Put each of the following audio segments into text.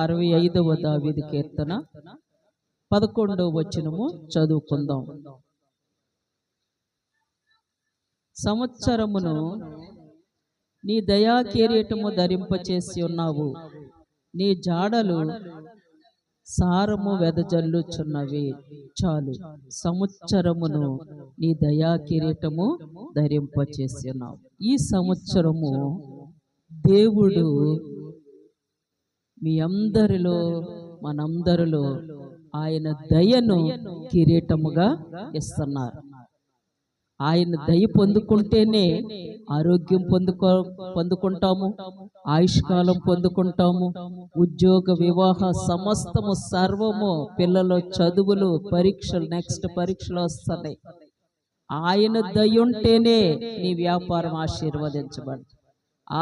65వ దావీదు కీర్తన 11వ వచనము చదువుకుందాం. సంవత్సరమును నీ దయా కిరీటము ధరింపచేసి ఉన్నావు, నీ జాడలు సారము వెదజల్లుచున్నవి. చాలు, సంవత్సరమును నీ దయా కిరీటము ధరింపచేసి ఉన్నావు. ఈ సంవత్సరము దేవుడు మీ అందరిలో మనందరిలో ఆయన దయను కిరీటముగా ఇస్తున్నారు. ఆయన దయ పొందుకుంటేనే ఆరోగ్యం పొందుకుంటాము, ఆయుష్కాలం పొందుకుంటాము, ఉద్యోగ వివాహ సమస్తము సర్వము, పిల్లల చదువులు, పరీక్షలు, నెక్స్ట్ పరీక్షలు వస్తున్నాయి. ఆయన దయ ఉంటేనే నీ వ్యాపారం ఆశీర్వదించబడుతుంది.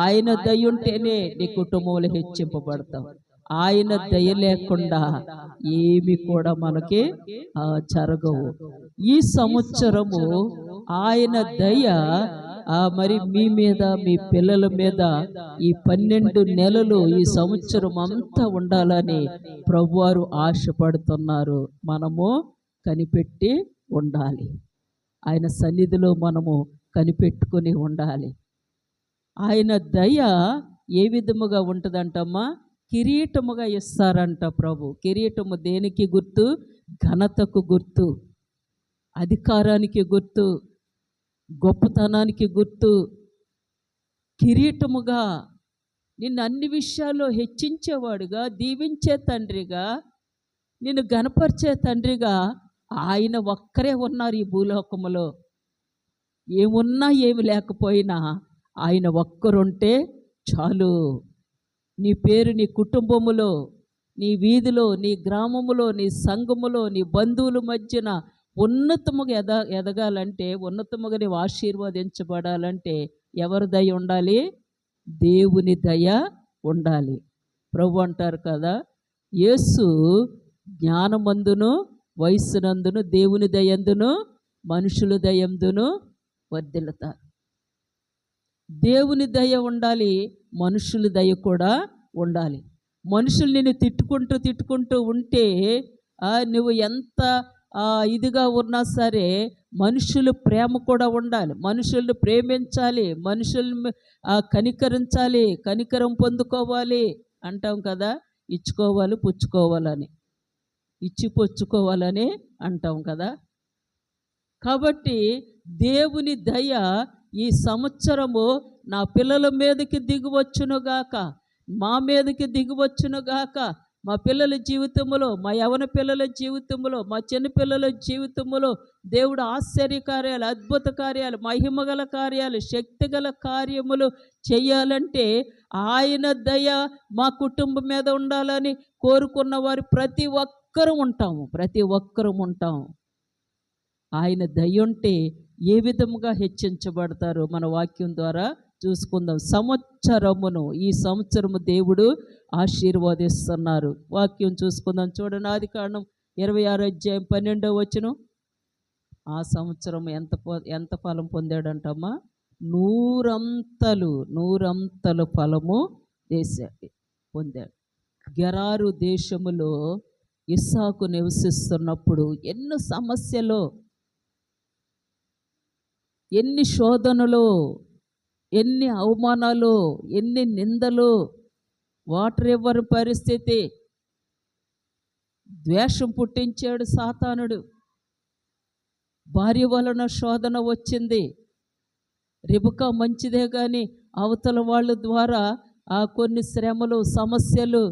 ఆయన దయ ఉంటేనే నీ కుటుంబంలో హెచ్చింపబడతావు. ఆయన దయ లేకుండా ఏమి కూడా మనకి జరగవు. ఈ సంవత్సరము ఆయన దయ మరి మీ మీద, మీ పిల్లల మీద ఈ 12 నెలలు, ఈ సంవత్సరం అంతా ఉండాలని ప్రభువారు ఆశపడుతున్నారు. మనము కనిపెట్టి ఉండాలి. ఆయన సన్నిధిలో మనము కనిపెట్టుకుని ఉండాలి. ఆయన దయ ఏ విధముగా ఉంటుందంటమ్మా? కిరీటముగా ఇస్తారంట ప్రభు. కిరీటము దేనికి గుర్తు? ఘనతకు గుర్తు, అధికారానికి గుర్తు, గొప్పతనానికి గుర్తు. కిరీటముగా నిన్ను అన్ని విషయాల్లో హెచ్చించేవాడుగా, దీవించే తండ్రిగా, నిన్ను గణపరిచే తండ్రిగా ఆయన ఒక్కరే ఉన్నారు ఈ భూలోకములో. ఏమున్నా ఏమి లేకపోయినా ఆయన ఒక్కరుంటే చాలు. నీ పేరు నీ కుటుంబములో, నీ వీధిలో, నీ గ్రామములో, నీ సంఘములో, నీ బంధువుల మధ్యన ఉన్నతముగా ఎదగాలంటే, ఉన్నతముగా నీవు ఆశీర్వదించబడాలంటే ఎవరి దయ ఉండాలి? దేవుని దయ ఉండాలి. ప్రభు అంటారు కదా, యేసు జ్ఞానమందును వయస్సునందును దేవుని దయందును మనుషుల దయందును వర్ధిల్లుతారు. దేవుని దయ ఉండాలి, మనుషుల దయ కూడా ఉండాలి. మనుషులు నిన్ను తిట్టుకుంటూ ఉంటే నువ్వు ఎంత ఇదిగా ఉన్నా సరే మనుషులు ప్రేమ కూడా ఉండాలి. మనుషుల్ని ప్రేమించాలి, మనుషుల్ని కనికరించాలి, కనికరం పొందుకోవాలి అంటాం కదా. ఇచ్చుకోవాలి, పుచ్చుకోవాలని, ఇచ్చి పుచ్చుకోవాలని అంటాం కదా. కాబట్టి దేవుని దయ ఈ సంవత్సరము నా పిల్లల మీదకి దిగువచ్చునుగాక, మా మీదకి దిగువచ్చునుగాక. మా పిల్లల జీవితంలో, మా యవన పిల్లల జీవితంలో, మా చిన్న పిల్లల జీవితంలో దేవుడు ఆశ్చర్య కార్యాలు, అద్భుత కార్యాలు, మహిమగల కార్యాలు, శక్తిగల కార్యములు చేయాలంటే ఆయన దయ మా కుటుంబం మీద ఉండాలని కోరుకున్న వారు ప్రతి ఒక్కరూ ఉంటాము. ఆయన దయ ఉంటే ఏ విధముగా హెచ్చించబడతారో మన వాక్యం ద్వారా చూసుకుందాం. సంవత్సరమును, ఈ సంవత్సరము దేవుడు ఆశీర్వదిస్తున్నారు. వాక్యం చూసుకుందాం. చూడండి, ఆదికాండం 26వ అధ్యాయం 12వ వచనం. ఆ సంవత్సరం ఎంత ఫలం పొందాడంటమ్మా? 100 ఫలము పొందాడు. గెరారు దేశములో ఇస్సాకు నివసిస్తున్నప్పుడు ఎన్నో సమస్యలు, ఎన్ని శోధనలు, ఎన్ని అవమానాలు, ఎన్ని నిందలు, వాటర్ ఇవ్వని పరిస్థితి, ద్వేషం పుట్టించాడు సాతానుడు. భార్య వలన శోధన వచ్చింది. రిబకా మంచిదే కానీ అవతల వాళ్ళ ద్వారా కొన్ని శ్రమలు, సమస్యలు,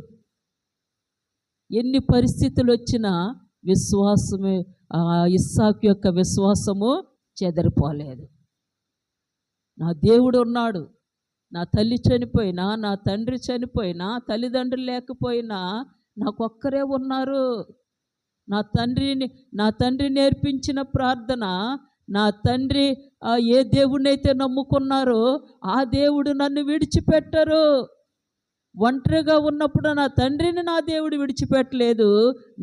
ఎన్ని పరిస్థితులు వచ్చినా విశ్వాసమే, ఇస్సాకు యొక్క విశ్వాసము చెదరిపోలేదు. నా దేవుడు ఉన్నాడు. నా తల్లి చనిపోయినా, నా తండ్రి చనిపోయినా, తల్లిదండ్రులు లేకపోయినా నాకొక్కరే ఉన్నారు. నా తండ్రి నేర్పించిన ప్రార్థన, నా తండ్రి ఏ దేవుడినైతే నమ్ముకున్నారో ఆ దేవుడు నన్ను విడిచిపెట్టరు. ఒంటరిగా ఉన్నప్పుడు నా తండ్రిని నా దేవుడు విడిచిపెట్టలేదు,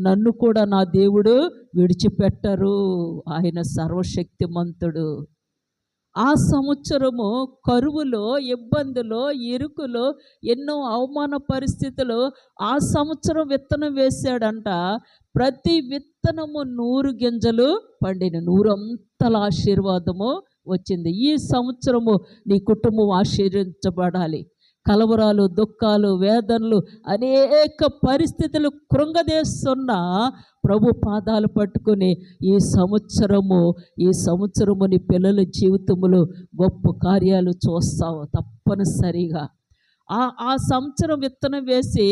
నన్ను కూడా నా దేవుడు విడిచిపెట్టరు. ఆయన సర్వశక్తిమంతుడు. ఆ సంవత్సరము కరువులో, ఇబ్బందులో, ఇరుకులో, ఎన్నో అవమాన పరిస్థితులు ఆ సంవత్సరం విత్తనం వేశాడంట. ప్రతి విత్తనము 100 గింజలు పండిన, 100 ఆశీర్వాదము వచ్చింది. ఈ సంవత్సరము నీ కుటుంబం ఆశీర్వించబడాలి. కలవరాలు, దుఃఖాలు, వేదనలు, అనేక పరిస్థితులు కృంగదీస్తున్న ప్రభు పాదాలు పట్టుకుని ఈ సంవత్సరము నీ పిల్లల జీవితంలో గొప్ప కార్యాలు చూస్తావు తప్పనిసరిగా. ఆ సంవత్సరం విత్తనం వేసి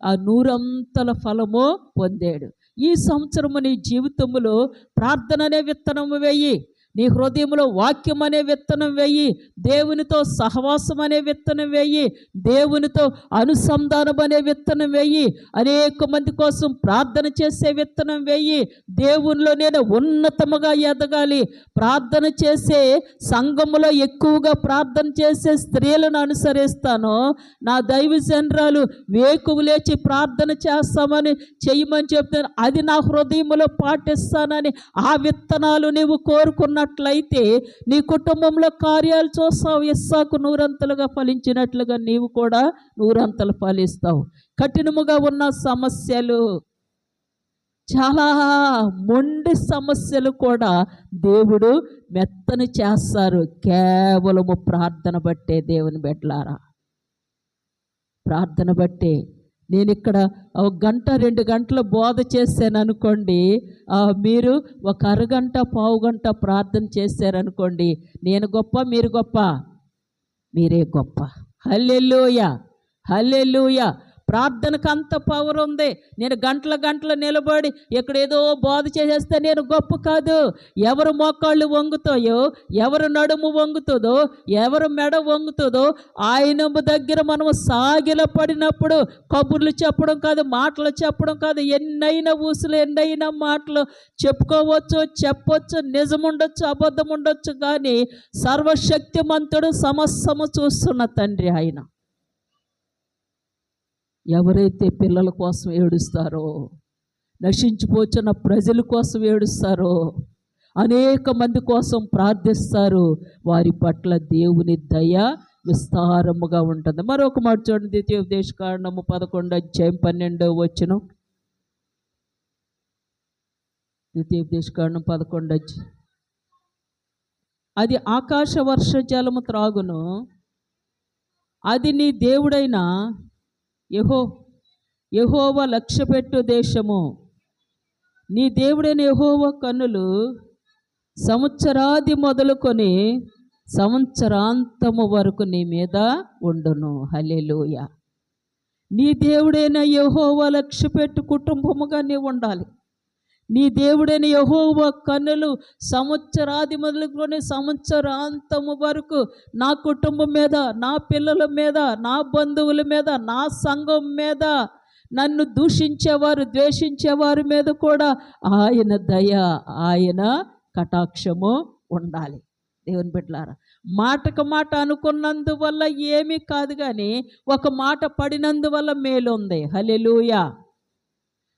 ఆ 100 ఫలము పొందాడు. ఈ సంవత్సరము నీ జీవితంలో ప్రార్థన అనే విత్తనము వేయి, నీ హృదయంలో వాక్యం అనే విత్తనం వేయి, దేవునితో సహవాసం అనే విత్తనం వేయి, దేవునితో అనుసంధానం అనే విత్తనం వేయి, అనేక మంది కోసం ప్రార్థన చేసే విత్తనం వేయి. దేవునిలో నేను ఉన్నతముగా ఎదగాలి, ప్రార్థన చేసే సంఘములో ఎక్కువగా ప్రార్థన చేసే స్త్రీలను అనుసరిస్తాను, నా దైవజనరాలు వేకువ లేచి ప్రార్థన చేస్తామని చెయ్యమని చెప్తాను, అది నా హృదయంలో పాటిస్తానని ఆ విత్తనాలు నీవు కోరుకున్నట్లయితే నీ కుటుంబంలో కార్యాలు చూస్తావు. ఇస్సాకు 100 ఫలించినట్లుగా నీవు కూడా 100 ఫలిస్తావు. కఠినముగా ఉన్న సమస్యలు, చాలా మొండి సమస్యలు కూడా దేవుడు మెత్తని చేస్తారు కేవలము ప్రార్థన బట్టే. దేవుని బిడ్డలారా, ప్రార్థన బట్టే. నేను ఇక్కడ 1 గంట 2 గంటలు బోధ చేశాను అనుకోండి, మీరు ఒక అరగంట పావు గంట ప్రార్థన చేశారనుకోండి, నేను గొప్ప, మీరు గొప్ప? మీరే గొప్ప. హల్లెలూయా, హల్లెలూయా. ప్రార్థనకు అంత పవర్ ఉంది. నేను గంటలు నిలబడి ఇక్కడ ఏదో బోధ చేసేస్తే నేను గొప్ప కాదు. ఎవరు మోకాళ్ళు వంగుతాయో, ఎవరు నడుము వంగుతుందో, ఎవరు మెడ వంగుతుందో ఆయన దగ్గర మనం సాగిల పడినప్పుడు కబుర్లు చెప్పడం కాదు, మాటలు చెప్పడం కాదు, ఎన్నైనా ఊసులు, ఎన్నైనా మాటలు చెప్పుకోవచ్చు, చెప్పొచ్చు, నిజం ఉండొచ్చు, అబద్ధం ఉండొచ్చు, కానీ సర్వశక్తిమంతుడు సమస్తము చూస్తున్న తండ్రి ఆయన. ఎవరైతే పిల్లల కోసం ఏడుస్తారో, నశించిపోతున్న ప్రజల కోసం ఏడుస్తారో, అనేక మంది కోసం ప్రార్థిస్తారు, వారి పట్ల దేవుని దయ విస్తారముగా ఉంటుంది. మరొక మాట చూడండి, ద్వితీయోపదేశకాండము 11:12. ద్వితీయోపదేశకాండం 11. అది ఆకాశ వర్ష జలము త్రాగును, అది నీ దేవుడైన యెహోవా లక్ష్యపెట్టు దేశము. నీ దేవుడైన యెహోవా కన్నులు సంవత్సరాది మొదలుకొని సంవత్సరాంతము వరకు నీ మీద ఉండును. హల్లెలూయా. నీ దేవుడైన యెహోవా లక్ష్యపెట్టు కుటుంబముగా నీవు ఉండాలి. నీ దేవుడైన యెహోవా కన్నులు సంవత్సరాది మొదలుకొని సంవత్సరాంతము వరకు నా కుటుంబం మీద, నా పిల్లల మీద, నా బంధువుల మీద, నా సంఘం మీద, నన్ను దూషించేవారు, ద్వేషించేవారి మీద కూడా ఆయన దయ, ఆయన కటాక్షము ఉండాలి. దేవుని బిడ్డలారా, మాటకు మాట అనుకున్నందువల్ల ఏమీ కాదు, కానీ ఒక మాట పడినందువల్ల మేలు ఉంది. హల్లెలూయా.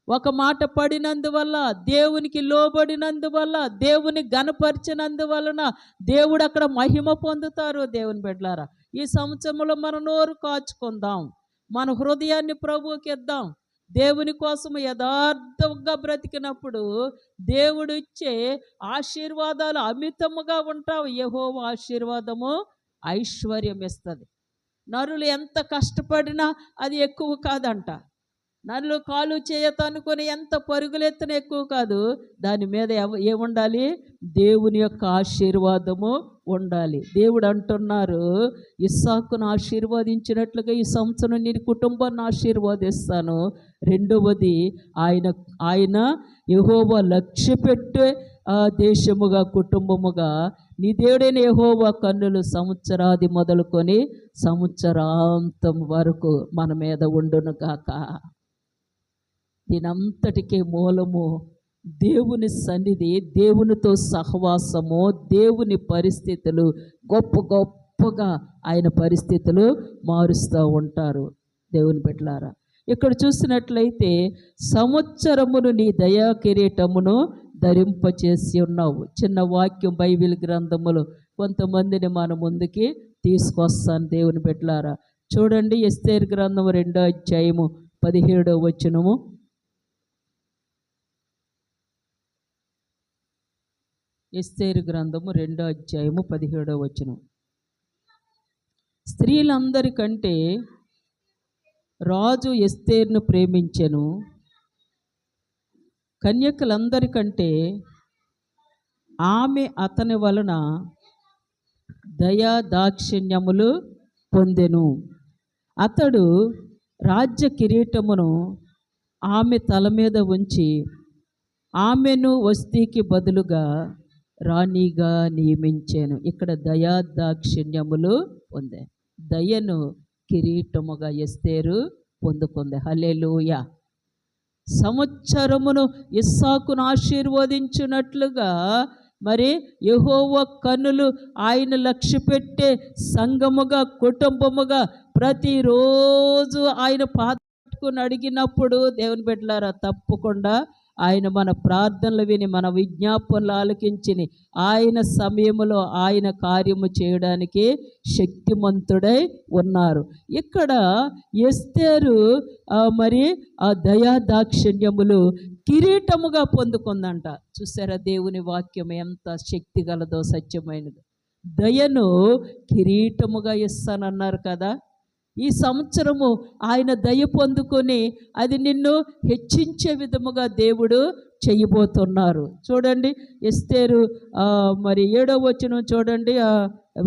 ఒక మాట పడినందువల్ల, దేవునికి లోబడినందువల్ల, దేవుని గణపరిచినందువలన దేవుడు అక్కడ మహిమ పొందుతారు. దేవుని బిడ్డలారా, ఈ సంవత్సరంలో మన నోరు కాచుకుందాం, మన హృదయాన్ని ప్రభువుకి ఇద్దాం. దేవుని కోసం యథార్థంగా బ్రతికినప్పుడు దేవుడు ఇచ్చే ఆశీర్వాదాలు అమితముగా ఉంటావు. యెహోవా ఆశీర్వాదము ఐశ్వర్యం ఇస్తుంది. నరులు ఎంత కష్టపడినా అది ఎక్కువ కాదంట. నన్ను కాలు చేయతనుకొని ఎంత పరుగులెత్తన ఎక్కువ కాదు, దాని మీద ఏముండాలి? దేవుని యొక్క ఆశీర్వాదము ఉండాలి. దేవుడు అంటున్నారు, ఇస్సాకును ఆశీర్వదించినట్లుగా ఈ సంవత్సరం నీ కుటుంబాన్ని ఆశీర్వదిస్తాను. రెండవది, ఆయన యెహోవా లక్ష్యపెట్టే దేశముగా, కుటుంబముగా నీ దేవుడైన యెహోవా కన్నులు సంవత్సరాది మొదలుకొని సంవత్సరాంతం వరకు మన మీద ఉండును గాక. దీనంతటికే మూలము దేవుని సన్నిధి, దేవునితో సహవాసము, దేవుని పరిస్థితులు. గొప్పగా ఆయన పరిస్థితులు మారుస్తూ ఉంటారు. దేవుని బిడ్డలారా, ఇక్కడ చూసినట్లయితే సంవత్సరమును నీ దయా కిరీటమును ధరింపచేసి ఉన్నావు. చిన్న వాక్యం బైబిల్ గ్రంథములో కొంతమందిని మన ముందుకి తీసుకొస్తాను దేవుని బిడ్డలారా. చూడండి, ఎస్తేరు గ్రంథము 2వ అధ్యాయము 17వ వచనము. ఎస్తేరు గ్రంథము 2వ అధ్యాయము 17వ వచనం. స్త్రీలందరికంటే రాజు ఎస్తేరును ప్రేమించెను, కన్యకలందరికంటే ఆమె అతని వలన దయా దాక్షిణ్యములు పొందెను. అతడు రాజ్య కిరీటమును ఆమె తల మీద ఉంచి ఆమెను వస్తీకి బదులుగా రాణిగా నియమించాను. ఇక్కడ దయా దాక్షిణ్యములు పొందే, దయను కిరీటముగా ఎస్తేరు పొందుకుంది. హల్లెలూయా. సంవత్సరమును ఇస్సాకును ఆశీర్వదించినట్లుగా మరి యెహోవా కన్నులు ఆయన లక్ష్య పెట్టే సంఘముగా, కుటుంబముగా ప్రతిరోజు ఆయన పాదకుని అడిగినప్పుడు దేవుని బిడ్డలారా, తప్పకుండా ఆయన మన ప్రార్థనలు విని మన విజ్ఞాపనలు ఆలకించి ఆయన సమయంలో ఆయన కార్యము చేయడానికి శక్తిమంతుడై ఉన్నారు. ఇక్కడ ఎస్తేరు మరి ఆ దయా దాక్షిణ్యములు కిరీటముగా పొందుకుందంట. చూసారా, దేవుని వాక్యం ఎంత శక్తి గలదో, సత్యమైనది. దయను కిరీటముగా ఇస్తానన్నారు కదా. ఈ సంవత్సరము ఆయన దయ పొందుకొని అది నిన్ను హెచ్చించే విధముగా దేవుడు చేయబోతున్నారు. చూడండి, ఎస్తేరు మరి 7వ వచనం చూడండి,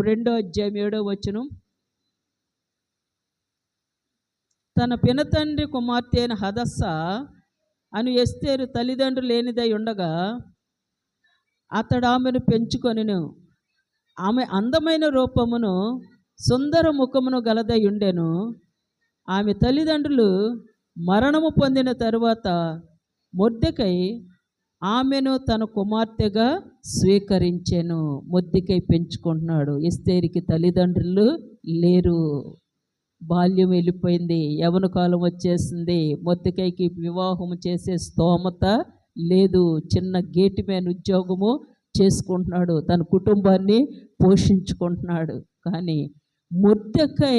2వ అధ్యాయం 7వ వచనం. తన పినతండ్రి కుమార్తె అయిన హదస్స అను ఎస్తేరు తల్లిదండ్రులు లేనిదై ఉండగా అతడు ఆమెను పెంచుకొనెను. ఆమె అందమైన రూపమును సుందర ముఖమును గలదై ఉండెను. ఆమె తల్లిదండ్రులు మరణము పొందిన తరువాత మొర్దెకై ఆమెను తన కుమార్తెగా స్వీకరించెను. మొర్దెకై పెంచుకుంటున్నాడు. ఎస్తేరుకి తల్లిదండ్రులు లేరు, బాల్యం వెళ్ళిపోయింది, యవ్వన కాలం వచ్చేసింది. మొర్దెకైకి వివాహం చేసే స్తోమత లేదు. చిన్న గేట్ మ్యాన్ ఉద్యోగము చేసుకుంటున్నాడు, తన కుటుంబాన్ని పోషించుకుంటున్నాడు. కానీ మొర్దెకై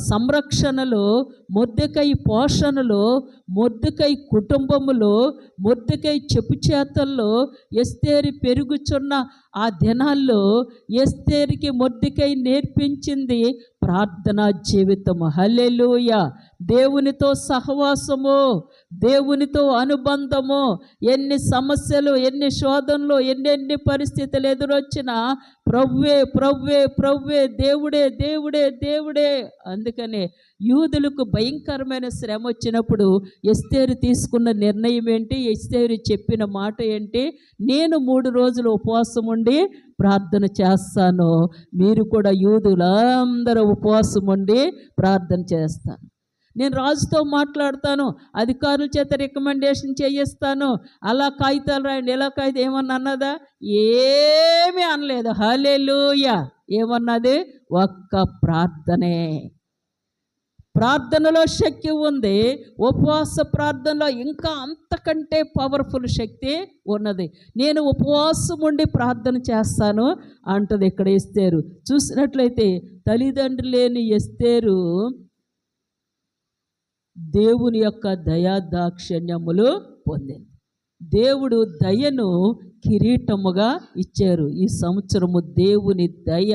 సంరక్షణలో, మొర్దెకై పోషణలో, మొర్దెకై కుటుంబములో, మొర్దెకై చెప్పు చేతల్లో ఎస్తేరు పెరుగుచున్న ఆ దినాల్లో ఎస్తేరుకి మొర్దెకై నేర్పించింది ప్రార్థనా జీవితము. హల్లెలూయా. దేవునితో సహవాసము, దేవునితో అనుబంధము. ఎన్ని సమస్యలు, ఎన్ని శోధనలు, ఎన్నెన్ని పరిస్థితులు ఎదురొచ్చినా ప్రభువే ప్రభువే ప్రభువే, దేవుడే దేవుడే దేవుడే. అందుకనే యూదులకు భయంకరమైన శ్రమ వచ్చినప్పుడు ఎస్తేరు తీసుకున్న నిర్ణయం ఏంటి, ఎస్తేరు చెప్పిన మాట ఏంటి? నేను 3 రోజులు ఉపవాసం ఉండి ప్రార్థన చేస్తాను, మీరు కూడా యూదులందరూ ఉపవాసం ఉండి ప్రార్థన చేస్తాను. నేను రాజుతో మాట్లాడతాను, అధికారుల చేత రికమెండేషన్ చేయిస్తాను, అలా కాగితాలు రాయండి, ఎలా కాగితం ఏమన్నా అన్నదా? ఏమీ అనలేదు. హల్లెలూయా. ఏమన్నది? ఒక్క ప్రార్థనే. ప్రార్థనలో శక్తి ఉంది, ఉపవాస ప్రార్థనలో ఇంకా అంతకంటే పవర్ఫుల్ శక్తి ఉన్నది. నేను ఉపవాసం ఉండి ప్రార్థన చేస్తాను అంటది ఇక్కడ ఎస్తేరు. చూసినట్లయితే తల్లిదండ్రులు లేని ఎస్తేరు దేవుని యొక్క దయా దాక్షిణ్యములు పొందింది. దేవుడు దయను కిరీటముగా ఇచ్చారు. ఈ సంవత్సరము దేవుని దయ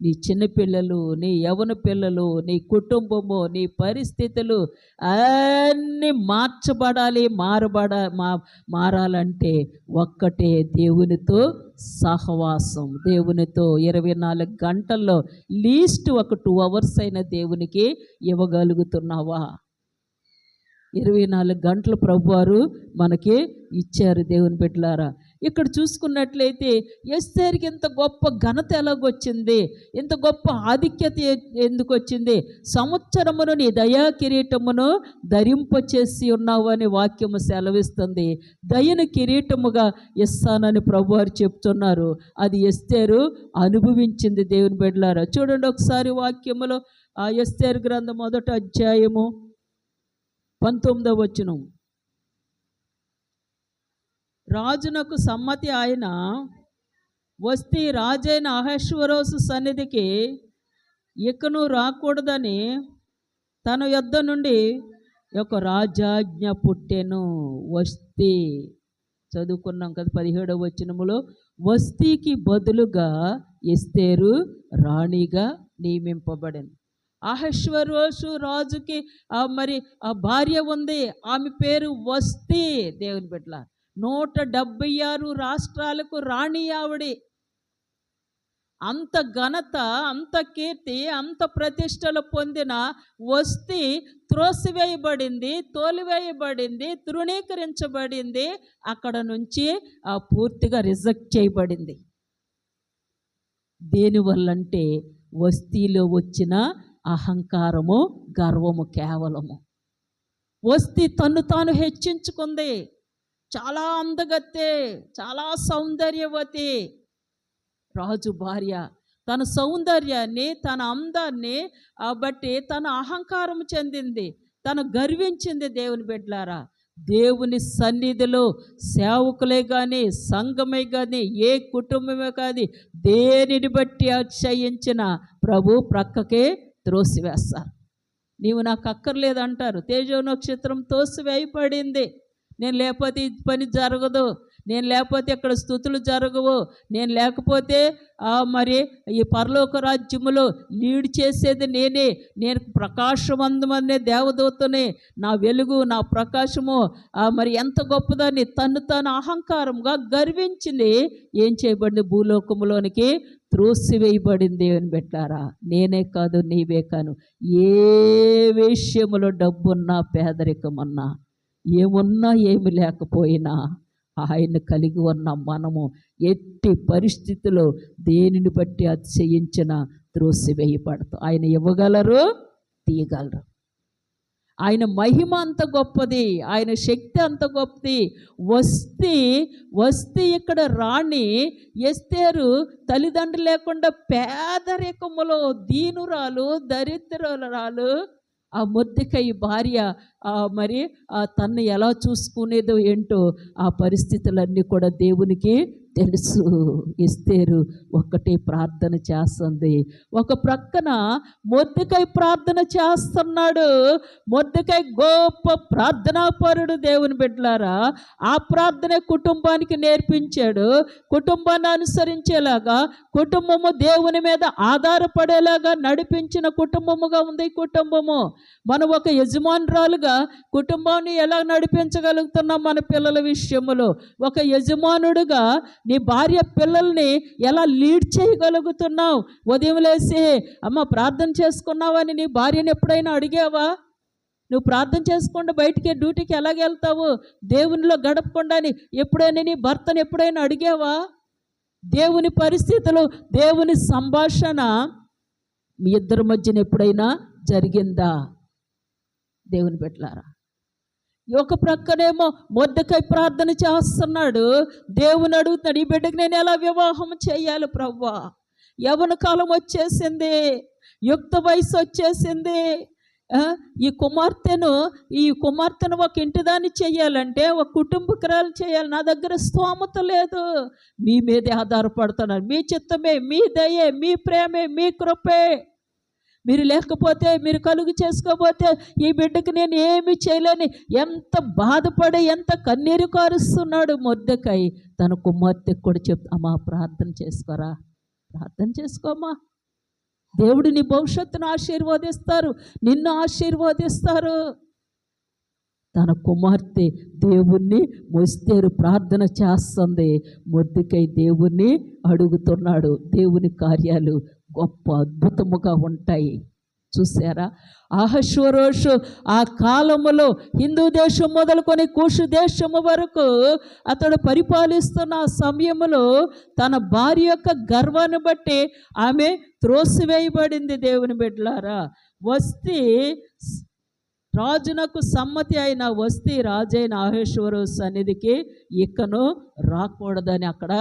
నీ చిన్నపిల్లలు, నీ యవ్వన పిల్లలు, నీ కుటుంబము, నీ పరిస్థితులు అన్నీ మార్చబడాలి, మారాలంటే ఒక్కటే, దేవునితో సహవాసం. దేవునితో 24 గంటల్లో లీస్ట్ ఒక 2 hours అయినా దేవునికి ఇవ్వగలుగుతున్నావా? 24 గంటలు ప్రభువారు మనకి ఇచ్చారు దేవుని బిడ్డలారా. ఇక్కడ చూసుకున్నట్లయితే ఎస్తేరుకి ఇంత గొప్ప ఘనత ఎలాగొచ్చింది, ఇంత గొప్ప ఆధిక్యత ఎందుకు వచ్చింది? సంవత్సరమును నీ దయా కిరీటమును ధరింపచేసి ఉన్నావు అని వాక్యము సెలవిస్తుంది. దయను కిరీటముగా ఇస్తానని ప్రభువారు చెప్తున్నారు. అది ఎస్తేరు అనుభవించింది దేవుని బిడ్డలారా. చూడండి ఒకసారి వాక్యములో ఆ ఎస్తేరు గ్రంథం 1వ అధ్యాయము 19వ వచనం. రాజునకు సమ్మతి ఆయన వస్తీ రాజైన అహష్వరోసు సన్నిధికి ఇకను రాకూడదని తన యొద్ద నుండి ఒక రాజాజ్ఞ పుట్టెను. వస్తీ చదువుకున్నాం కదా 17వ వచనములో, వస్తీకి బదులుగా ఎస్తేరు రాణిగా నియమింపబడింది. అహష్వరోషు రాజుకి మరి ఆ భార్య ఉంది, ఆమె పేరు వస్తీ. దేవుని బిడ్డల 176 రాష్ట్రాలకు రాణి ఆవిడి. అంత ఘనత, అంత కీర్తి, అంత ప్రతిష్టలు పొందిన వస్తీ త్రోసివేయబడింది, తోలివేయబడింది, తృణీకరించబడింది. అక్కడ నుంచి పూర్తిగా రిజెక్ట్ చేయబడింది. దేనివల్లంటే వస్తీలో వచ్చిన అహంకారము, గర్వము. కేవలము వస్తీ తన్ను తాను హెచ్చించుకుంది. చాలా అందగత్తె, చాలా సౌందర్యవతి. రాజు భార్య తన సౌందర్యాన్ని, తన అందాన్ని బట్టి తన అహంకారం చెందింది, తను గర్వించింది. దేవుని బిడ్డలారా, దేవుని సన్నిధిలో సేవకులే కానీ, సంఘమే కానీ, ఏ కుటుంబమే కానీ దేనిని బట్టి అతిశయించిన ప్రభు ప్రక్కకే త్రోసివేస్తారు. నీవు నాకు అక్కర్లేదంటారు. తేజో నక్షత్రం తోసివేయబడింది. నేను లేకపోతే ఈ పని జరగదు, నేను లేకపోతే ఇక్కడ స్తుతులు జరగవు, నేను లేకపోతే మరి ఈ పరలోక రాజ్యములో లీడ్ చేసేది నేనే, నేను ప్రకాశవంతమనే దేవదూతనే, నా వెలుగు, నా ప్రకాశము మరి ఎంత గొప్పదని తను తాను అహంకారంగా గర్వించింది. ఏం చేయబడింది? భూలోకములోనికి త్రోసివేయబడింది. అని పెట్టారా? నేనే కాదు, నీవే కాను, ఏ విషయములో డబ్బున్నా, పేదరికమన్నా, ఏమున్నా ఏమి లేకపోయినా ఆయన కలిగి ఉన్న మనము ఎట్టి పరిస్థితిలో దేనిని బట్టి అతిశయించిన త్రోసివేయబడతాం. ఆయన ఇవ్వగలరు, తీయగలరు. ఆయన మహిమ అంత గొప్పది, ఆయన శక్తి అంత గొప్పది. వస్తీ ఇక్కడ రాణి. ఎస్తేరు తల్లిదండ్రులు లేకుండా పేదరికములో దీనురాలు, దరిద్రురాలు. ఆ మొర్దెకై భార్య మరి తన్ను ఎలా చూసుకునేదో ఏంటో ఆ పరిస్థితులన్నీ కూడా దేవునికి తెలుసు. ఎస్తేరు ఒక్కటే ప్రార్థన చేస్తుంది. ఒక ప్రక్కన మొర్దెకై ప్రార్థన చేస్తున్నాడు. మొర్దెకై గొప్ప ప్రార్థనాపరుడు. దేవుని బిడ్డలారా, ఆ ప్రార్థనే కుటుంబానికి నేర్పించాడు. కుటుంబాన్ని అనుసరించేలాగా, కుటుంబము దేవుని మీద ఆధారపడేలాగా నడిపించిన కుటుంబముగా ఉంది ఈ కుటుంబము. మనం ఒక యజమానురాలుగా కుటుంబాన్ని ఎలా నడిపించగలుగుతున్నాం? మన పిల్లల విషయంలో ఒక యజమానుడుగా నీ భార్య పిల్లల్ని ఎలా లీడ్ చేయగలుగుతున్నావు? ఉదయం లేసి అమ్మ ప్రార్థన చేసుకున్నావని నీ భార్యని ఎప్పుడైనా అడిగావా? నువ్వు ప్రార్థన చేసుకుండా బయటికి డ్యూటీకి ఎలాగెళ్తావు? దేవునిలో గడపకుండా ఎప్పుడైనా నీ భర్తను ఎప్పుడైనా అడిగావా? దేవుని పరిస్థితులు, దేవుని సంభాషణ మీ ఇద్దరి మధ్యన ఎప్పుడైనా జరిగిందా? దేవుని బిడ్డలారా, ఒక ప్రక్కనేమో మొర్దెకై ప్రార్థన చేస్తున్నాడు. దేవుని అడుగుతున్నాడు, ఈ బిడ్డకి నేను ఎలా వివాహం చేయాలి ప్రభువా? యవ్వన కాలం వచ్చేసింది, యుక్త వయసు వచ్చేసింది. ఈ కుమార్తెను ఒక ఇంటిదాన్ని చేయాలంటే, ఒక కుటుంబకురాలు చేయాలి. నా దగ్గర స్తోమత లేదు. మీ మీదే ఆధారపడుతున్నాను. మీ చిత్తమే, మీ దయే, మీ ప్రేమే, మీ కృపే. మీరు లేకపోతే, మీరు కలుగు చేసుకోకపోతే ఈ బిడ్డకి నేను ఏమి చేయలేని ఎంత బాధపడి, ఎంత కన్నీరు కారుస్తున్నాడు మొర్దెకై. తన కుమార్తెకు కూడా అమ్మా ప్రార్థన చేసుకోరా, ప్రార్థన చేసుకోమ్మా, దేవుడు నీ భవిష్యత్తును ఆశీర్వదిస్తారు, నిన్ను ఆశీర్వదిస్తారు. తన కుమార్తె దేవుణ్ణి ఎస్తేరు ప్రార్థన చేస్తుంది. మొర్దెకై దేవుణ్ణి అడుగుతున్నాడు. దేవుని కార్యాలు గొప్ప అద్భుతముగా ఉంటాయి. చూసారా? అహష్వరోషు ఆ కాలములో హిందూ దేశం మొదలుకొని కూషు దేశము వరకు అతడు పరిపాలిస్తున్న సమయంలో తన భార్య యొక్క గర్వాన్ని బట్టి ఆమె త్రోసివేయబడింది. దేవుని బిడ్డలారా, వస్తీ రాజునకు సమ్మతి అయిన వస్తీ రాజైన అహష్వరోషు సన్నిధికి ఇకను రాకూడదని అక్కడ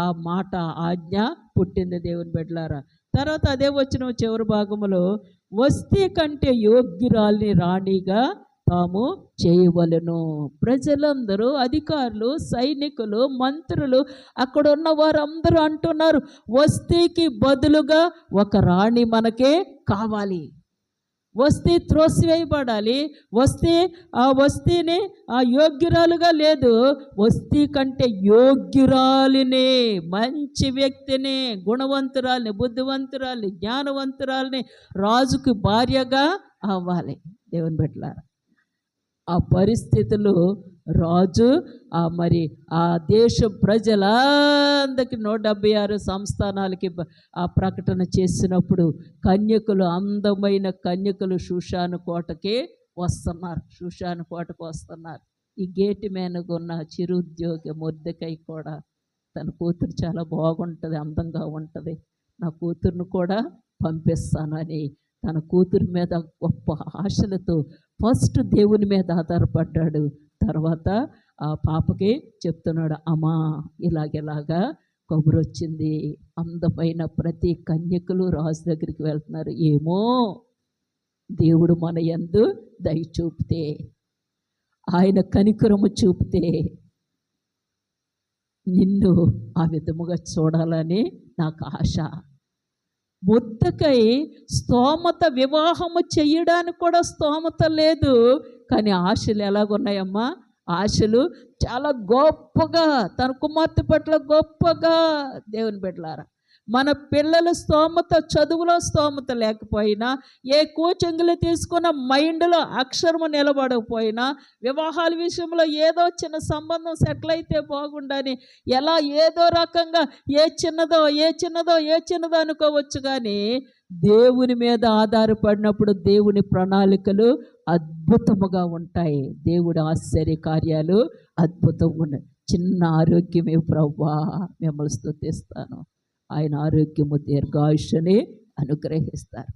ఆ మాట, ఆజ్ఞ పుట్టింది. దేవుని బిడ్డలారా, తర్వాత అదే వచ్చిన చివరి భాగంలో వస్తీ కంటే యోగ్యురాల్ని రాణిగా తాము చేయవలెను. ప్రజలందరూ, అధికారులు, సైనికులు, మంత్రులు, అక్కడ ఉన్న వారందరూ అంటున్నారు, వస్తీకి బదులుగా ఒక రాణి మనకే కావాలి. వస్తీ త్రోసివేయబడాలి. ఆ వస్తీని యోగ్యురాలుగా లేదు, వస్తీ కంటే యోగ్యురాలిని, మంచి వ్యక్తిని, గుణవంతురాలిని, బుద్ధివంతురాలిని, జ్ఞానవంతురాలిని రాజుకు భార్యగా అవ్వాలి. దేవుని బిడ్డలారా, ఆ పరిస్థితులు రాజు మరి ఆ దేశ ప్రజలందరికీ 176 సంస్థానాలకి ఆ ప్రకటన చేసినప్పుడు కన్యకులు, అందమైన కన్యకులు షూషాను కోటకి వస్తున్నారు. ఈ గేట్ మేనగా ఉన్న చిరుద్యోగి మొర్దెకై కూడా తన కూతురు చాలా బాగుంటుంది, అందంగా ఉంటుంది, నా కూతురును కూడా పంపిస్తాను అని తన కూతురు మీద గొప్ప ఆశలతో ఫస్ట్ దేవుని మీద ఆధారపడ్డాడు. తర్వాత ఆ పాపకి చెప్తున్నాడు, అమ్మా ఇలాగెలాగా కబురు వచ్చింది, అందమైన ప్రతి కన్యకులు రాజు దగ్గరికి వెళ్తున్నారు, ఏమో దేవుడు మన యందు దయ చూపితే, ఆయన కనికరము చూపితే నిన్ను ఆ విధముగా చూడాలని నాకు ఆశ. మొర్దెకై స్తోమత, వివాహము చెయ్యడానికి కూడా స్తోమత లేదు, కానీ ఆశలు ఎలాగున్నాయమ్మా? ఆశలు చాలా గొప్పగా, తన కుమార్తె పట్ల గొప్పగా. దేవుని బిడ్డలారా, మన పిల్లల స్తోమత, చదువులో స్తోమత లేకపోయినా, ఏ కోచింగ్లు తీసుకున్న మైండ్లో అక్షరము నిలబడకపోయినా, వివాహాల విషయంలో ఏదో చిన్న సంబంధం సెటిల్ అయితే బాగుండని ఎలా ఏదో రకంగా ఏ చిన్నదో అనుకోవచ్చు, కానీ దేవుని మీద ఆధారపడినప్పుడు దేవుని ప్రణాళికలు అద్భుతముగా ఉంటాయి. దేవుడి ఆశ్చర్య కార్యాలు అద్భుతంగా ఉన్నాయి. చిన్న ఆరోగ్యమే ప్రభువా మిమ్మల్ని స్తుతిస్తాను, ఆయన ఆరోగ్యము దీర్ఘాయుష్ని అనుగ్రహిస్తారు.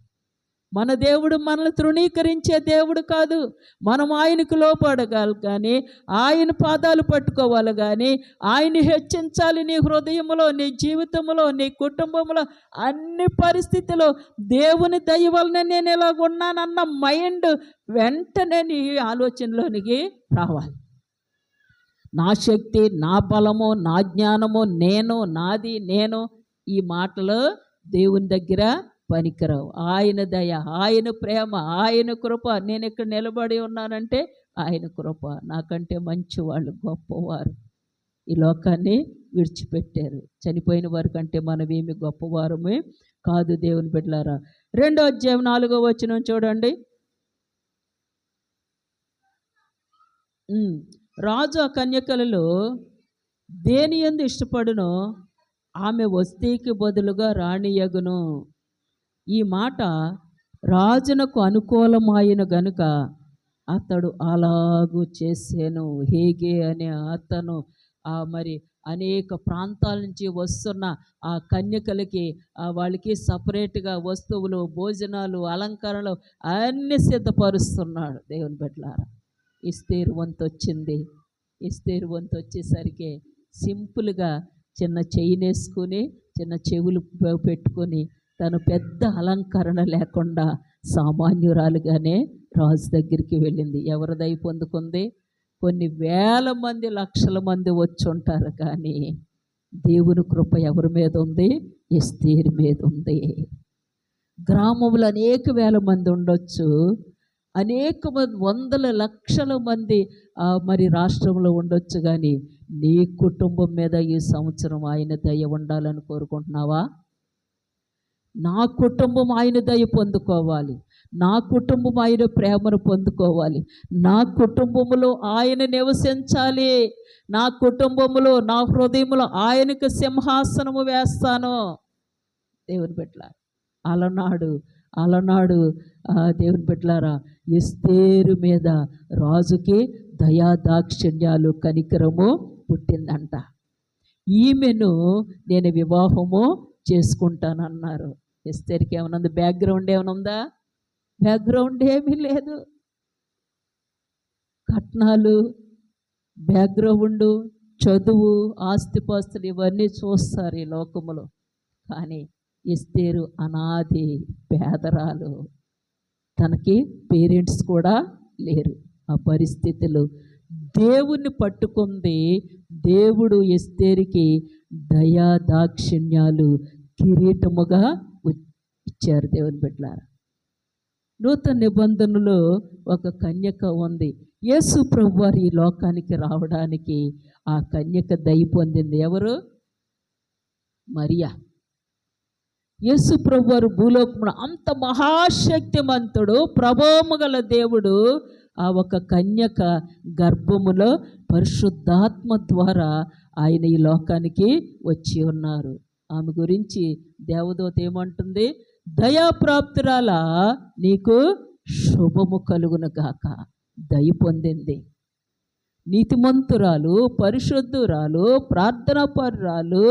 మన దేవుడు మనల్ని తృణీకరించే దేవుడు కాదు. మనం ఆయనకు లోపడగాలి, కానీ ఆయన పాదాలు పట్టుకోవాలి, కానీ ఆయన్ని హెచ్చించాలి. నీ హృదయంలో, నీ జీవితంలో, నీ కుటుంబంలో, అన్ని పరిస్థితుల్లో దేవుని దయ వలన నేను ఇలా ఉన్నానన్న మైండ్ వెంటనే నీ ఆలోచనలోనికి రావాలి. నా శక్తి, నా బలము, నా జ్ఞానము, నాది నేను, ఈ మాటలు దేవుని దగ్గర పనికిరావు. ఆయన దయ, ఆయన ప్రేమ, ఆయన కృప. నేను ఇక్కడ నిలబడి ఉన్నానంటే ఆయన కృప. నాకంటే మంచి వాళ్ళు, గొప్పవారు ఈ లోకాన్ని విడిచిపెట్టారు. చనిపోయిన వారి కంటే మనమేమి గొప్పవారమే కాదు. దేవుని బిడ్డలారా, 2వ అధ్యాయం 4వ వచనం చూడండి. రాజు ఆ కన్యకలలో దేని యందు ఇష్టపడునో ఆమె వస్తీకి బదులుగా రాణియగును. ఈ మాట రాజునకు అనుకూలమైన గనుక అతడు అలాగూ చేసాను. హేగే అనే అతను మరి అనేక ప్రాంతాల నుంచి వస్తున్న ఆ కన్యకలకి వాళ్ళకి సపరేట్గా వస్తువులు, భోజనాలు, అలంకరణలు అన్నీ సిద్ధపరుస్తున్నాడు. దేవుని బిడ్డలారా, ఎస్తేరు వంతు వచ్చింది. ఎస్తేరు వంతు వచ్చేసరికి సింపుల్గా చిన్న చైన్ వేసుకుని, చిన్న చెవులు పెట్టుకొని, తను పెద్ద అలంకరణ లేకుండా సామాన్యురాలుగానే రాజు దగ్గరికి వెళ్ళింది. ఎవరి దయ పొందుకుంది? కొన్ని వేల మంది, లక్షల మంది వచ్చి ఉంటారు, కానీ దేవుని కృప ఎవరి మీద ఉంది? ఎస్తేరు మీద ఉంది. గ్రామంలో అనేక వేల మంది ఉండొచ్చు, అనేక మంది, వందల లక్షల మంది మరి రాష్ట్రంలో ఉండొచ్చు, కానీ నీ కుటుంబం మీద ఈ సంవత్సరం ఆయన దయ ఉండాలని కోరుకుంటున్నావా? నా కుటుంబం ఆయన దయ పొందుకోవాలి, నా కుటుంబం ఆయన ప్రేమను పొందుకోవాలి, నా కుటుంబంలో ఆయన నివసించాలి, నా కుటుంబంలో, నా హృదయంలో ఆయనకు సింహాసనము వేస్తాను. దేవుని బిడ్డలారా, అలనాడు దేవుని బిడ్డలారా, ఎస్తేరు మీద రాజుకి దయా దాక్షిణ్యాలు, కనికరము పుట్టిందంట. ఈమెను నేను వివాహము చేసుకుంటానన్నారు. ఎస్తేరుకి ఏమన్నా బ్యాక్గ్రౌండ్ ఏమైనా ఉందా? బ్యాక్గ్రౌండ్ ఏమీ లేదు. కట్నాలు, బ్యాక్గ్రౌండ్, చదువు, ఆస్తిపాస్తులు ఇవన్నీ చూస్తారు ఈ లోకములో, కానీ ఎస్తేరు అనాది పేదరాలు, తనకి పేరెంట్స్ కూడా లేరు. ఆ పరిస్థితులు దేవుణ్ణి పట్టుకుంది. దేవుడు ఎస్తేరుకి దయా దాక్షిణ్యాలు కిరీటముగా ఇచ్చారు. దేవుని బిడ్డలారా, నూతన నిబంధనలో ఒక కన్యక ఉంది. యేసు ప్రభువారు ఈ లోకానికి రావడానికి ఆ కన్యక దయ పొందింది. ఎవరు? మరియా. యేసు ప్రభువారు భూలోకమున అంత మహాశక్తిమంతుడు, ప్రభావము గల దేవుడు, ఆ ఒక కన్యక గర్భములో పరిశుద్ధాత్మ ద్వారా ఆయన ఈ లోకానికి వచ్చి ఉన్నారు. ఆమె గురించి దేవదూత ఏమంటుంది? దయాప్రాప్తురాల, నీకు శుభము కలుగును గాక. దయ పొందింది. నీతిమంతురాలు, పరిశుద్ధురాలు, ప్రార్థనాపరురాలు,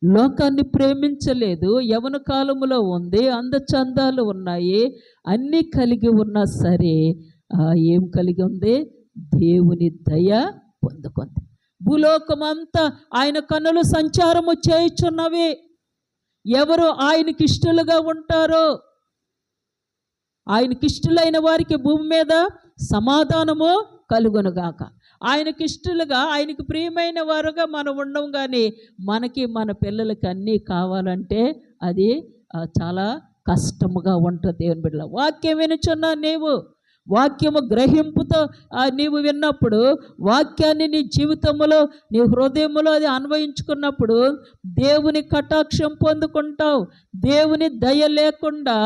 లోకాన్ని ప్రేమించలేదు, యవన కాలములో ఉంది, అందచందాలు ఉన్నాయి, అన్నీ కలిగి ఉన్నా సరే ఏం కలిగి ఉంది? దేవుని దయ పొందుకుంది. భూలోకమంతా ఆయన కన్నులు సంచారము చేయుచున్నవి. ఎవరు ఆయనకి ఇష్టలుగా ఉంటారో, ఆయనకి ఇష్టలైన వారికి భూమి మీద సమాధానము కలుగునుగాక. ఆయనకి ఇష్టలుగా, ఆయనకి ప్రియమైన వారుగా మనం ఉండం. కానీ మనకి మన పిల్లలకి అన్నీ కావాలంటే అది చాలా కష్టముగా ఉంటుంది. దేవుని బిడ్డల వాక్యం వినుచున్నా నీవు, వాక్యము గ్రహింపుతో నీవు విన్నప్పుడు, వాక్యాన్ని నీ జీవితంలో, నీ హృదయంలో అది అన్వయించుకున్నప్పుడు దేవుని కటాక్షం పొందుకుంటావు. దేవుని దయ లేకుండా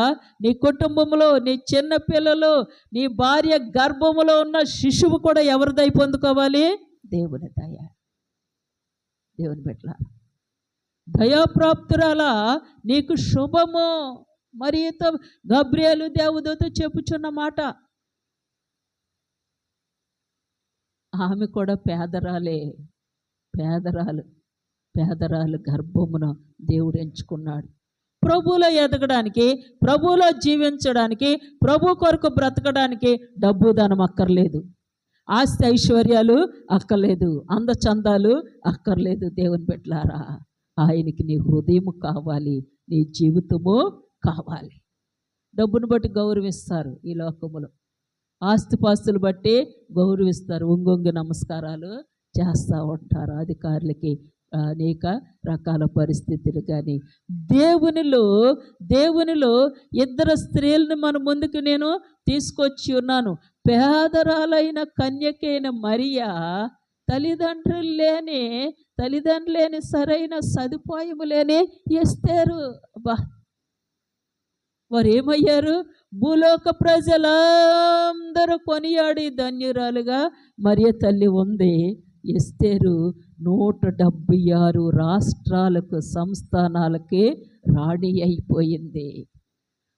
నీ కుటుంబంలో, నీ చిన్న పిల్లలు, నీ భార్య గర్భములో ఉన్న శిశువు కూడా ఎవరి దయ పొందుకోవాలి? దేవుని దయ. దేవుని బిడ్డల దయాప్రాప్తురాల, నీకు శుభము. మరియతో గబ్రియేలు దేవదూత చెప్పుచున్న మాట. ఆమె కూడా పేదరాలే, పేదరాలు గర్భమున దేవుడు ఎంచుకున్నాడు. ప్రభువులో ఎదగడానికి, ప్రభువులో జీవించడానికి, ప్రభు కొరకు బ్రతకడానికి డబ్బు ధనం అక్కర్లేదు, ఆస్తి ఐశ్వర్యాలు అక్కర్లేదు, అందచందాలు అక్కర్లేదు. దేవుని బిడ్డలారా, ఆయనకి నీ హృదయము కావాలి, నీ జీవితము కావాలి. డబ్బును బట్టి గౌరవిస్తారు ఈ లోకములో, ఆస్తిపాస్తులు బట్టి గౌరవిస్తారు, ఒంగొంగి నమస్కారాలు చేస్తూ ఉంటారు అధికారులకి, అనేక రకాల పరిస్థితులు. కానీ దేవునిలో ఇద్దరు స్త్రీలను మన ముందుకు నేను తీసుకొచ్చి ఉన్నాను. పేదరాలైన కన్యకైన మరియా తల్లిదండ్రులు లేని సరైన సదుపాయము లేని ఎస్తేరు. వారు ఏమయ్యారు? భూలోక ప్రజలందరూ కొనియాడి ధన్యురాలుగా మరియ తల్లి ఉంది. ఎస్తేరు 176 రాష్ట్రాలకు, సంస్థానాలకి రాణి అయిపోయింది.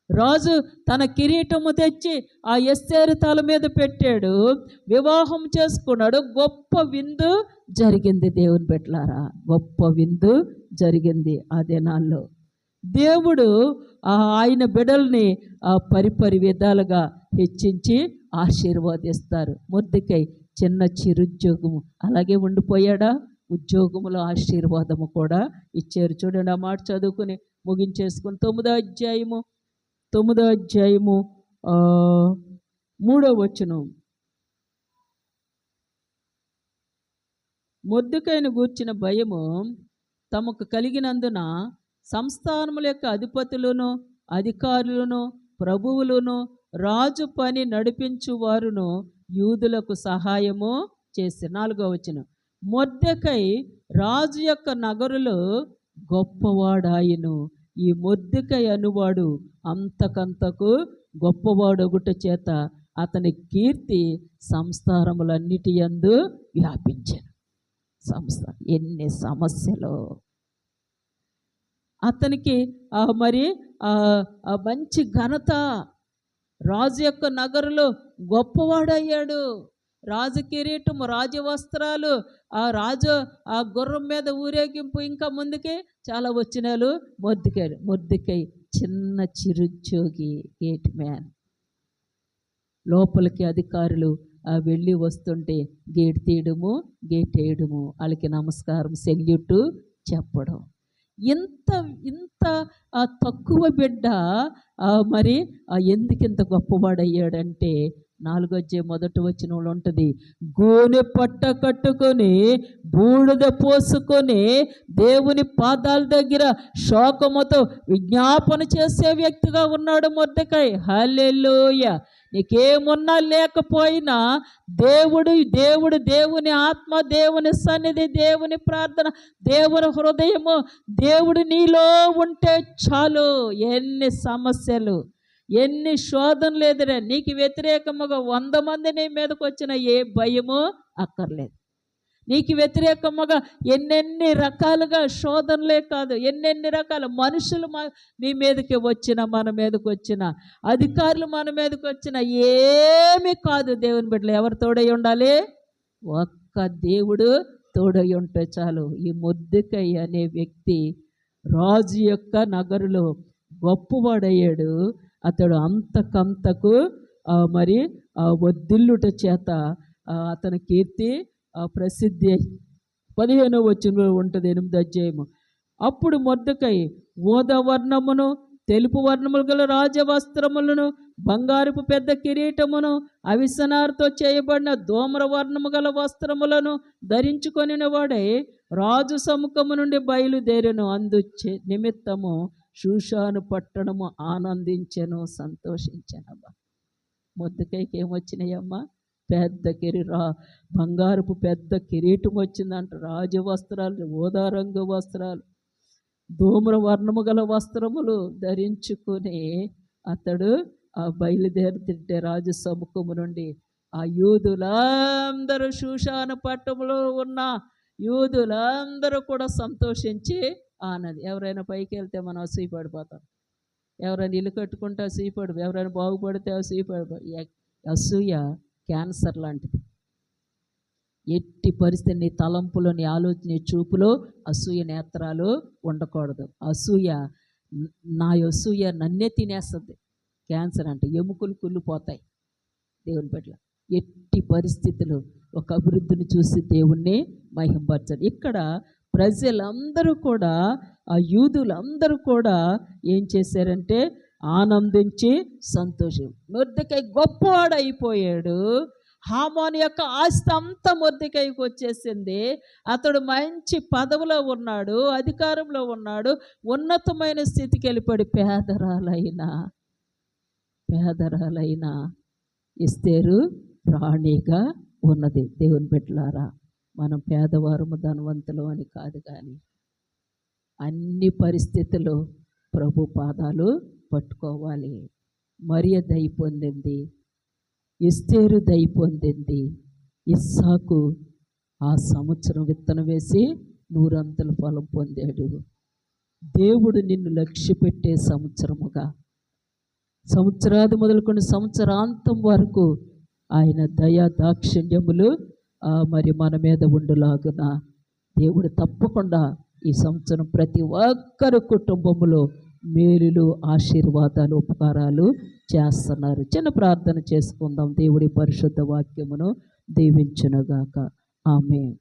రాజు తన కిరీటము తెచ్చి ఆ ఎస్తేరు తల మీద పెట్టాడు, వివాహం చేసుకున్నాడు. గొప్ప విందు జరిగింది. దేవుని బిడ్డలారా, గొప్ప విందు జరిగింది ఆ దినాల్లో. దేవుడు ఆయన బిడ్డల్ని పరిపరి విధాలుగా హెచ్చించి ఆశీర్వాదిస్తారు. మొర్దెకై చిన్న చిరుద్యోగము అలాగే ఉండిపోయాడా? ఉద్యోగములో ఆశీర్వాదము కూడా ఇచ్చారు. చూడండి, ఆ మాట చదువుకుని ముగించేసుకుని 9వ అధ్యాయము 3వ వచనం. మొర్దెకైను గూర్చిన భయము తమకు కలిగినందున సంస్థానముల యొక్క అధిపతులను, అధికారులను, ప్రభువులను, రాజు పని నడిపించువారును యూదులకు సహాయము చేసి. 4వ వచనం. మొర్దెకై రాజు యొక్క నగరులో గొప్పవాడాయను. ఈ మొర్దెకై అనువాడు అంతకంతకు గొప్పవాడొగుట చేత అతని కీర్తి సంస్థానములన్నిటి యందు వ్యాపించెను. ఎన్ని సమస్యలు అతనికి! మరి మంచి ఘనత, రాజు యొక్క నగరులో గొప్పవాడయ్యాడు. రాజు కిరీటము, రాజవస్త్రాలు, ఆ రాజు ఆ గుర్రం మీద ఊరేగింపు, ఇంకా ముందుకే చాలా వచనాలు. మొర్దెకై చిన్న చిరుద్యోగి, గేట్ మ్యాన్. లోపలికి అధికారులు వెళ్ళి వస్తుంటే గేట్ తీయడము, గేట్ వేయడము, వాళ్ళకి నమస్కారం, సెల్యూట్ చెప్పడం. ఇంత తక్కువ బిడ్డ మరి ఎందుకింత గొప్పవాడయ్యాడంటే 4:1 ఉంటుంది. గోనె పట్ట కట్టుకొని బూడిద పోసుకొని దేవుని పాదాల దగ్గర శోకముతో విజ్ఞాపన చేసే వ్యక్తిగా ఉన్నాడు మొర్దెకై. హల్లెలూయా. నీకేమున్నా లేకపోయినా దేవుని ఆత్మ, దేవుని సన్నిధి, దేవుని ప్రార్థన, దేవుని హృదయము, దేవుడు నీలో ఉంటే చాలు. ఎన్ని సమస్యలు, ఎన్ని శోధనలు ఎదురే, నీకు వ్యతిరేకముగా 100 మంది నీ మీదకి వచ్చిన ఏ భయము అక్కర్లేదు. నీకు వ్యతిరేకముగా ఎన్నెన్ని రకాలుగా శోధనలే కాదు, ఎన్నెన్ని రకాల మనుషులు మీ మీదకి వచ్చిన, మన మీదకి వచ్చిన అధికారులు మన మీదకి వచ్చిన ఏమీ కాదు. దేవుని బిడ్డలు ఎవరు తోడై ఉండాలి? ఒక్క దేవుడు తోడై ఉంటే చాలు. ఈ మొర్దెకై అనే వ్యక్తి రాజు యొక్క నగరులో గొప్పవాడయ్యాడు. అతడు అంతకంతకు మరి వర్ధిల్లుట చేత అతని కీర్తి ప్రసిద్ధి 15వ వచనంలో ఉంటుంది, 8వ అధ్యాయము. అప్పుడు మొర్దెకై ఊదా వర్ణమును, తెలుపు వర్ణములు గల రాజవస్త్రములను, బంగారపు పెద్ద కిరీటమును, అవిసనారతో చేయబడిన ధూమ్ర వర్ణము గల వస్త్రములను ధరించుకొనిన వాడై రాజు సముఖము నుండి బయలుదేరెను. అందు నిమిత్తము షూషాను పట్టణము ఆనందించెను, సంతోషించెనమ్మా. మొర్దెకైకి ఏమొచ్చినాయమ్మా? బంగారపు పెద్ద కిరీటం వచ్చిందంట. రాజవస్త్రాలు, ఊదా రంగు వస్త్రాలు, ధూమ్ర వర్ణము గల వస్త్రములు ధరించుకుని అతడు బయలుదేరుతుంటే రాజు సముఖము నుండి ఆ యూదులందరూ, షూషాను పట్టణంలో ఉన్న యూదులందరూ కూడా సంతోషించి ఆనది. ఎవరైనా పైకి వెళ్తే మనం అసూయపడిపోతాం, ఎవరైనా ఇల్లు కట్టుకుంటే అసూయపడు, ఎవరైనా బాగుపడితే అసూయ క్యాన్సర్ లాంటిది. ఎట్టి పరిస్థితి నీ తలంపులో, నీ ఆలోచన, నీ చూపులో అసూయ నేత్రాలు ఉండకూడదు. అసూయ నన్నే తినేస్తుంది. క్యాన్సర్ అంటే ఎముకలు కుళ్ళిపోతాయి. దేవుని పట్ల ఎట్టి పరిస్థితులు ఒక అభివృద్ధిని చూసి దేవుణ్ణి మహింపరచండి. ఇక్కడ ప్రజలందరూ కూడా, ఆ యూదులందరూ కూడా ఏం చేశారంటే ఆనందించి సంతోషం. మొర్దెకై గొప్పవాడు అయిపోయాడు. హామాను యొక్క ఆస్తి అంతా మొర్దెకైకి వచ్చేసింది. అతడు మంచి పదవిలో ఉన్నాడు, అధికారంలో ఉన్నాడు, ఉన్నతమైన స్థితికి వెళ్ళిపడి పేదరాలైన ఎస్తేరు రాణిగా ఉన్నది. దేవుని బిడ్డలారా, మనం పేదవారము ధనవంతులు అని కాదు, కానీ అన్ని పరిస్థితుల్లో ప్రభు పాదాలు పట్టుకోవాలి. మరియ దయ పొందింది, ఎస్తేరు దయ పొందింది. ఇస్సాకు ఆ సంవత్సరం విత్తనం వేసి 100 అంతల ఫలం పొందాడు. దేవుడు నిన్ను లక్ష్యపెట్టే సంవత్సరముగా, సంవత్సరాది మొదలుకొని సంవత్సరాంతం వరకు ఆయన దయా దాక్షిణ్యములు మరి మన మీద ఉండులాగున దేవుడు తప్పకుండా ఈ సంవత్సరం ప్రతి ఒక్కరి కుటుంబములో మేలులు, ఆశీర్వాదాలు, ఉపకారాలు చేస్తున్నారు. చిన్న ప్రార్థన చేసుకుందాం. దేవుడి పరిశుద్ధ వాక్యమును దీవించునుగాక. ఆమేన్.